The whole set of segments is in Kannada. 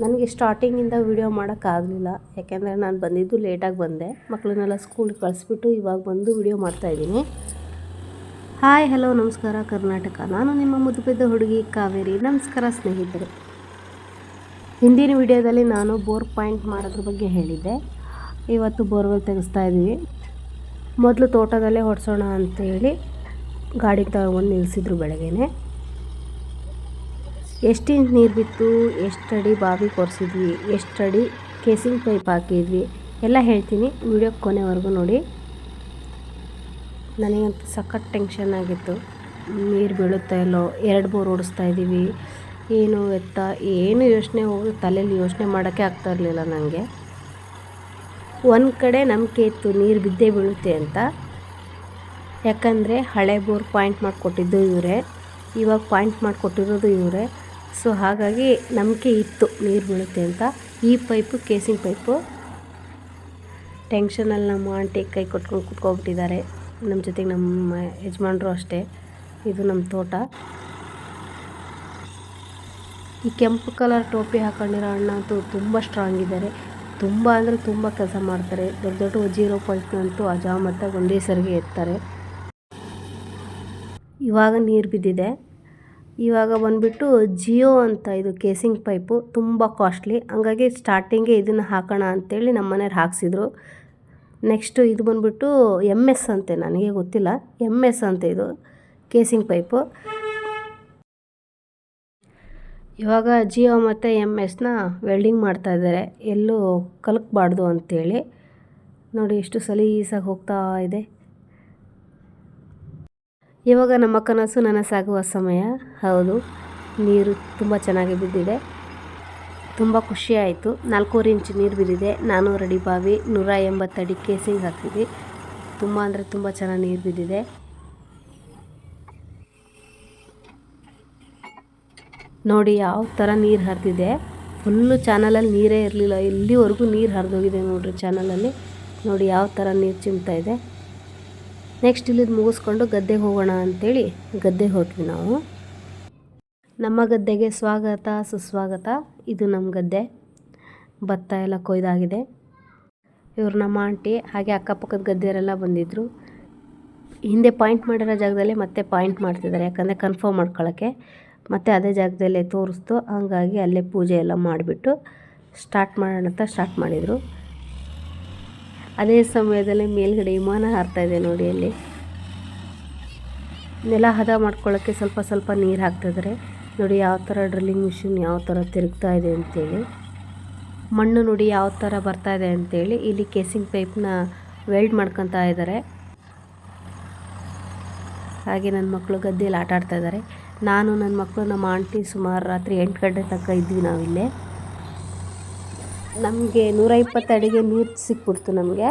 ನನಗೆ ಸ್ಟಾರ್ಟಿಂಗಿಂದ ವೀಡಿಯೋ ಮಾಡೋಕ್ಕಾಗಲಿಲ್ಲ, ಯಾಕೆಂದರೆ ನಾನು ಬಂದಿದ್ದು ಲೇಟಾಗಿ ಬಂದೆ. ಮಕ್ಕಳನ್ನೆಲ್ಲ ಸ್ಕೂಲಿಗೆ ಕಳಿಸ್ಬಿಟ್ಟು ಇವಾಗ ಬಂದು ವೀಡಿಯೋ ಮಾಡ್ತಾಯಿದ್ದೀನಿ. ಹಾಯ್ ಹಲೋ ನಮಸ್ಕಾರ ಕರ್ನಾಟಕ, ನಾನು ನಿಮ್ಮ ಮುದ್ದುಬಿದ್ದ ಹುಡುಗಿ ಕಾವೇರಿ. ನಮಸ್ಕಾರ ಸ್ನೇಹಿತರೆ. ಹಿಂದಿನ ವಿಡಿಯೋದಲ್ಲಿ ನಾನು ಬೋರ್ ಪಾಯಿಂಟ್ ಮಾಡೋದ್ರ ಬಗ್ಗೆ ಹೇಳಿದ್ದೆ. ಇವತ್ತು ಬೋರ್ವೆಲ್ ತೆಗೆಸ್ತಾ ಇದ್ದೀವಿ. ಮೊದಲು ತೋಟದಲ್ಲೇ ಹೊಡ್ಸೋಣ ಅಂತೇಳಿ ಗಾಡಿ ತಗೊಂಡು ನಿಲ್ಲಿಸಿದ್ರು ಬೆಳಗ್ಗೆನೆ. ಎಷ್ಟು ಇಂಚ್ ನೀರು ಬಿತ್ತು, ಎಷ್ಟು ಅಡಿ ಬಾವಿ ಕೊರೆಸಿದ್ವಿ, ಎಷ್ಟು ಅಡಿ ಕೇಸಿಂಗ್ ಪೈಪ್ ಹಾಕಿದ್ವಿ ಎಲ್ಲ ಹೇಳ್ತೀನಿ. ವಿಡಿಯೋ ಕೊನೆವರೆಗೂ ನೋಡಿ. ನನಗಂತೂ ಸಖತ್ ಟೆನ್ಷನ್ ಆಗಿತ್ತು. ನೀರು ಬೀಳುತ್ತಾ ಇಲ್ಲೋ, 2 ಬೋರ್ ಓಡಿಸ್ತಾ ಇದ್ದೀವಿ, ಏನು ಎತ್ತ ಏನು ಯೋಚನೆ ಹೋಗಿ ತಲೆಯಲ್ಲಿ ಯೋಚನೆ ಮಾಡೋಕ್ಕೆ ಆಗ್ತಾ ಇರಲಿಲ್ಲ ನನಗೆ. ಒಂದು ಕಡೆ ನಂಬಿಕೆ ಇತ್ತು ನೀರು ಬಿದ್ದೇ ಬೀಳುತ್ತೆ ಅಂತ, ಯಾಕಂದರೆ ಹಳೆ ಬೋರ್ ಪಾಯಿಂಟ್ ಮಾಡಿಕೊಟ್ಟಿದ್ದು ಇವರೇ, ಇವಾಗ ಪಾಯಿಂಟ್ ಮಾಡಿಕೊಟ್ಟಿರೋದು ಇವರೇ. ಸೊ ಹಾಗಾಗಿ ನಂಬಿಕೆ ಇತ್ತು ನೀರು ಬೀಳುತ್ತೆ ಅಂತ. ಈ ಪೈಪು ಕೇಸಿಂಗ್ ಪೈಪು. ಟೆನ್ಷನಲ್ಲಿ ನಮ್ಮ ಆಂಟಿ ಕೈ ಕೊಟ್ಕೊಂಡು ಕುತ್ಕೊಬಿಟ್ಟಿದ್ದಾರೆ. ನಮ್ಮ ಜೊತೆಗೆ ನಮ್ಮ ಯಜಮಾನ್ರು ಅಷ್ಟೇ. ಇದು ನಮ್ಮ ತೋಟ. ಈ ಕೆಂಪು ಕಲರ್ ಟೋಪಿ ಹಾಕೊಂಡಿರೋ ಅಣ್ಣ ಅಂತೂ ತುಂಬ ಸ್ಟ್ರಾಂಗ್ ಇದ್ದಾರೆ. ತುಂಬ ಅಂದರೆ ತುಂಬ ಕೆಲಸ ಮಾಡ್ತಾರೆ. ದೊಡ್ಡ ದೊಡ್ಡ 0 ಪೈಪ್ನಂತೂ ಅಜಾಮತ್ತಾಗಿ ಒಂದೇ ಸರಿಗೆ ಎತ್ತಾರೆ. ಇವಾಗ ನೀರು ಬಿದ್ದಿದೆ. ಇವಾಗ ಬಂದುಬಿಟ್ಟು ಜಿಯೋ ಅಂತ ಇದು ಕೇಸಿಂಗ್ ಪೈಪು ತುಂಬ ಕಾಸ್ಟ್ಲಿ. ಹಂಗಾಗಿ ಸ್ಟಾರ್ಟಿಂಗೇ ಇದನ್ನು ಹಾಕೋಣ ಅಂತೇಳಿ ನಮ್ಮ ಮನೆಯವ್ರು ಹಾಕ್ಸಿದ್ರು. ನೆಕ್ಸ್ಟು ಇದು ಬಂದುಬಿಟ್ಟು MS ಅಂತೆ, ನನಗೆ ಗೊತ್ತಿಲ್ಲ, MS ಅಂತ ಇದು ಕೇಸಿಂಗ್ ಪೈಪು. ಇವಾಗ ಜಿಯೋ ಮತ್ತು MS ವೆಲ್ಡಿಂಗ್ ಮಾಡ್ತಾಯಿದ್ದಾರೆ, ಎಲ್ಲೂ ಕಲಕಬಾರ್ದು ಅಂಥೇಳಿ. ನೋಡಿ ಎಷ್ಟು ಸಲೀಸಾಗಿ ಹೋಗ್ತಾ ಇದೆ. ಇವಾಗ ನಮ್ಮ ಕನಸು ನನಸಾಗುವ ಸಮಯ. ಹೌದು, ನೀರು ತುಂಬ ಚೆನ್ನಾಗಿ ಬಿದ್ದಿದೆ. ತುಂಬ ಖುಷಿ ಆಯಿತು. 4.5 ಇಂಚ್ ನೀರು ಬಿದ್ದಿದೆ. 400 ಅಡಿ ಬಾವಿ, 180 ಅಡಿ ಕೇಸಿಂಗ್ ಹಾಕ್ತಿದ್ವಿ. ತುಂಬ ಅಂದರೆ ತುಂಬ ಚೆನ್ನಾಗಿ ನೀರು ಬಿದ್ದಿದೆ. ನೋಡಿ ಯಾವ ಥರ ನೀರು ಹರಿದಿದೆ. ಫುಲ್ಲು ಚಾನಲಲ್ಲಿ ನೀರೇ ಇರಲಿಲ್ಲ, ಇಲ್ಲಿವರೆಗೂ ನೀರು ಹರಿದೋಗಿದೆ ನೋಡಿರಿ ಚಾನಲಲ್ಲಿ. ನೋಡಿ ಯಾವ ಥರ ನೀರು ಚಿಮ್ತಾ ಇದೆ. ನೆಕ್ಸ್ಟ್ ಇಲ್ಲಿದ್ದು ಮುಗಿಸ್ಕೊಂಡು ಗದ್ದೆಗೆ ಹೋಗೋಣ ಅಂಥೇಳಿ ಗದ್ದೆಗೆ ಹೊರಟ್ವಿ ನಾವು. ನಮ್ಮ ಗದ್ದೆಗೆ ಸ್ವಾಗತ ಸುಸ್ವಾಗತ. ಇದು ನಮ್ಮ ಗದ್ದೆ. ಭತ್ತ ಎಲ್ಲ ಕೊಯ್ದಾಗಿದೆ. ಇವರು ನಮ್ಮ ಆಂಟಿ, ಹಾಗೆ ಅಕ್ಕಪಕ್ಕದ ಗದ್ದೆಯವರೆಲ್ಲ ಬಂದಿದ್ದರು. ಹಿಂದೆ ಪಾಯಿಂಟ್ ಮಾಡಿರೋ ಜಾಗದಲ್ಲೇ ಮತ್ತೆ ಪಾಯಿಂಟ್ ಮಾಡ್ತಿದ್ದಾರೆ, ಯಾಕಂದರೆ ಕನ್ಫರ್ಮ್ ಮಾಡ್ಕೊಳ್ಳೋಕ್ಕೆ. ಮತ್ತು ಅದೇ ಜಾಗದಲ್ಲೇ ತೋರಿಸ್ತು, ಹಂಗಾಗಿ ಅಲ್ಲೇ ಪೂಜೆ ಎಲ್ಲ ಮಾಡಿಬಿಟ್ಟು ಸ್ಟಾರ್ಟ್ ಮಾಡೋಣ ಅಂತ ಸ್ಟಾರ್ಟ್ ಮಾಡಿದರು. ಅದೇ ಸಮಯದಲ್ಲಿ ಮೇಲ್ಗಡೆ ವಿಮಾನ ಹಾರ್ತಾಯಿದೆ ನೋಡಿ. ಅಲ್ಲಿ ನೆಲ ಹದ ಮಾಡ್ಕೊಳ್ಳೋಕ್ಕೆ ಸ್ವಲ್ಪ ಸ್ವಲ್ಪ ನೀರು ಹಾಕ್ತಿದ್ದಾರೆ. ನೋಡಿ ಯಾವ ಥರ ಡ್ರಿಲ್ಲಿಂಗ್ ಮಿಷಿನ್ ಯಾವ ಥರ ತಿರುಗ್ತಾ ಇದೆ ಅಂತೇಳಿ. ಮಣ್ಣು ನೋಡಿ ಯಾವ ಥರ ಬರ್ತಾಯಿದೆ ಅಂತೇಳಿ. ಇಲ್ಲಿ ಕೇಸಿಂಗ್ ಪೈಪ್ನ ವೆಲ್ಡ್ ಮಾಡ್ಕೊತಾ ಇದ್ದಾರೆ. ಹಾಗೆ ನನ್ನ ಮಕ್ಕಳು ಗದ್ದೆಯಲ್ಲಿ ಆಟ ಆಡ್ತಾಯಿದ್ದಾರೆ. ನಾನು ನನ್ನ ಮಕ್ಕಳು ನಮ್ಮ ಆಂಟಿ ಸುಮಾರು ರಾತ್ರಿ 8 ಗಂಟೆ ತನಕ ಇದ್ವಿ ನಾವಿಲ್ಲೇ. ನಮಗೆ 120 ಅಡಿಗೆ ನೀರು ಸಿಕ್ಬಿಡ್ತು. ನಮಗೆ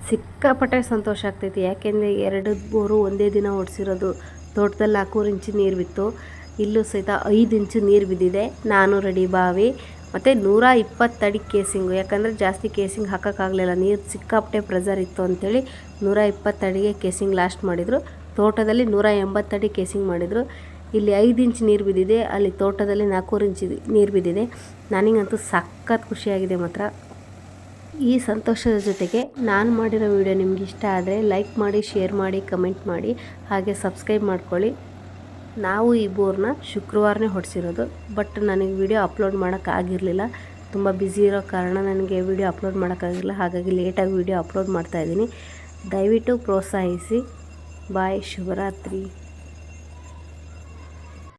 ಸಿಕ್ಕಾಪಟ್ಟೆ ಸಂತೋಷ ಆಗ್ತೈತಿ, ಯಾಕೆಂದರೆ 2 ಬೋರು ಒಂದೇ ದಿನ ಓಡಿಸಿರೋದು. ತೋಟದಲ್ಲಿ 4 ಇಂಚು ನೀರು ಬಿತ್ತು, ಇಲ್ಲೂ ಸಹಿತ 5 ಇಂಚು ನೀರು ಬಿದ್ದಿದೆ. 400 ಅಡಿ ಬಾವಿ ಮತ್ತು 120 ಅಡಿ ಕೇಸಿಂಗು. ಯಾಕಂದರೆ ಜಾಸ್ತಿ ಕೇಸಿಂಗ್ ಹಾಕೋಕ್ಕಾಗಲಿಲ್ಲ, ನೀರು ಸಿಕ್ಕಾಪಟ್ಟೆ ಪ್ರೆಸರ್ ಇತ್ತು ಅಂಥೇಳಿ 120 ಅಡಿಗೆ ಕೇಸಿಂಗ್ ಲಾಸ್ಟ್ ಮಾಡಿದರು. ತೋಟದಲ್ಲಿ 180 ಅಡಿ ಕೇಸಿಂಗ್ ಮಾಡಿದರು. ಇಲ್ಲಿ 5 ಇಂಚ್ ನೀರು ಬಿದ್ದಿದೆ, ಅಲ್ಲಿ ತೋಟದಲ್ಲಿ 4 ಇಂಚ್ ನೀರು ಬಿದ್ದಿದೆ. ನನಗಂತೂ ಸಖತ್ ಖುಷಿಯಾಗಿದೆ ಮಾತ್ರ. ಈ ಸಂತೋಷದ ಜೊತೆಗೆ ನಾನು ಮಾಡಿರೋ ವಿಡಿಯೋ ನಿಮ್ಗೆ ಇಷ್ಟ ಆದರೆ ಲೈಕ್ ಮಾಡಿ, ಶೇರ್ ಮಾಡಿ, ಕಮೆಂಟ್ ಮಾಡಿ, ಹಾಗೆ ಸಬ್ಸ್ಕ್ರೈಬ್ ಮಾಡ್ಕೊಳ್ಳಿ. ನಾವು ಈ ಬೋರ್ನ ಶುಕ್ರವಾರನೇ ಹೊಡೆಸಿರೋದು, ಬಟ್ ನನಗೆ ವಿಡಿಯೋ ಅಪ್ಲೋಡ್ ಮಾಡೋಕ್ಕಾಗಿರಲಿಲ್ಲ. ತುಂಬ ಬ್ಯುಸಿ ಇರೋ ಕಾರಣ ನನಗೆ ವಿಡಿಯೋ ಅಪ್ಲೋಡ್ ಮಾಡೋಕ್ಕಾಗಿಲ್ಲ. ಹಾಗಾಗಿ ಲೇಟಾಗಿ ವಿಡಿಯೋ ಅಪ್ಲೋಡ್ ಮಾಡ್ತಾಯಿದ್ದೀನಿ. ದಯವಿಟ್ಟು ಪ್ರೋತ್ಸಾಹಿಸಿ. ಬಾಯ್, ಶುಭರಾತ್ರಿ.